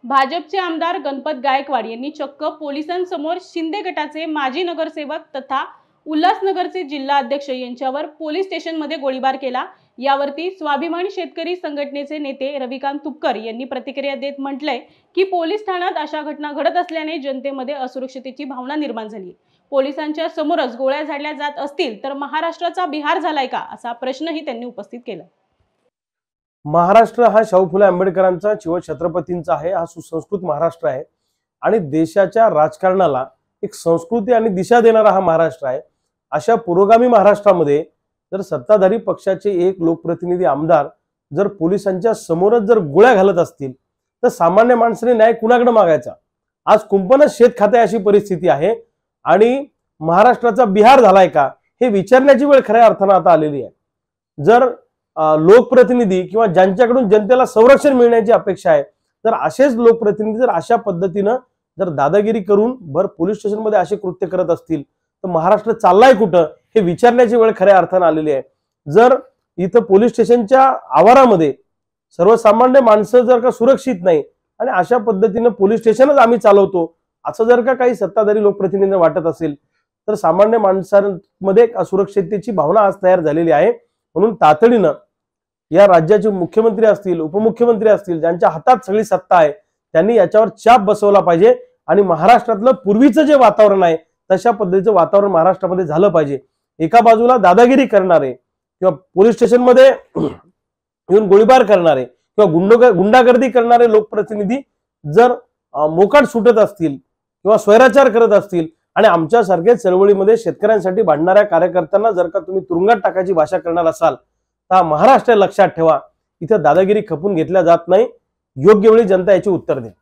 भाजपचे आमदार गणपत गायकवाड यांनी चक्क पोलिसांसमोर शिंदे गटाचे माजी नगरसेवक तथा उल्हासनगरचे जिल्हा अध्यक्ष यांच्यावर पोलीस स्टेशनमध्ये गोळीबार केला। यावरती स्वाभिमानी शेतकरी संघटनेचे नेते रविकांत तुपकर यांनी प्रतिक्रिया देत म्हटलंय की पोलीस ठाण्यात अशा घटना घडत असल्याने जनतेमध्ये असुरक्षिततेची भावना निर्माण झाली। पोलिसांच्या समोरच गोळ्या झाडल्या जात असतील तर महाराष्ट्राचा बिहार झालाय का, असा प्रश्नही त्यांनी उपस्थित केला। महाराष्ट्र हा शाहू फुले आंबेडकरांचा छत्रपतींचा आहे। हा सुसंस्कृत महाराष्ट्र आहे आणि देशाच्या राजकारणाला एक संस्कृती आणि दिशा देणारा हा महाराष्ट्र आहे। अशा पुरोगामी महाराष्ट्रामध्ये जर सत्ताधारी पक्षाचे एक लोकप्रतिनिधी आमदार जर पोलिसांच्या समोरच जर गोळ्या घालत असतील तर सामान्य माणसाने न्याय कुणाकडे मागायचा? आज कुंपणच शेत खाते अशी परिस्थिती आहे आणि महाराष्ट्राचा बिहार झालाय का हे विचारण्याची वेळ खऱ्या अर्थाने आता आलेली आहे। जर लोकप्रतिनिधी किंवा ज्यांच्याकडून जनतेला संरक्षण मिळण्याची अपेक्षा आहे तर असेच लोकप्रतिनिधी जर अशा पद्धतीने जर दादागिरी करून पोलीस स्टेशनमध्ये असे कृत्य करत असतील तर महाराष्ट्र चाललाय कुठं हे विचारण्याची वेळ खऱ्या अर्थाने आलेली आहे। जर इथं पोलीस स्टेशनच्या आवारामध्ये सर्वसामान्य माणसं जर का सुरक्षित नाही आणि अशा पद्धतीने पोलीस स्टेशनच आम्ही चालवतो असं जर का काही सत्ताधारी लोकप्रतिनिधींना वाटत असेल तर सामान्य माणसांमध्ये असुरक्षिततेची भावना आज तयार झालेली आहे। म्हणून तातडीनं या राज्याचे मुख्यमंत्री असतील, उपमुख्यमंत्री असतील, ज्यांच्या हातात सगळी सत्ता आहे त्यांनी याच्यावर चाप बसवला पाहिजे आणि महाराष्ट्रातलं पूर्वीचं जे वातावरण आहे तशा पद्धतीचं वातावरण महाराष्ट्रामध्ये झालं पाहिजे। एका बाजूला दादागिरी करणारे किंवा पोलीस स्टेशनमध्ये येऊन गोळीबार करणारे किंवा गुंडागर्दी करणारे लोकप्रतिनिधी जर मोकाट सुटत असतील किंवा स्वैराचार करत असतील आणि आमच्यासारख्या चळवळीमध्ये शेतकऱ्यांसाठी भांडणाऱ्या कार्यकर्त्यांना जर का तुम्ही तुरुंगात टाकायची भाषा करणार असाल तर महाराष्ट्र लक्षात ठेवा, इथे दादागिरी खपून घेतल्या जात नाही। योग्य वेळी जनता याची उत्तर देईल।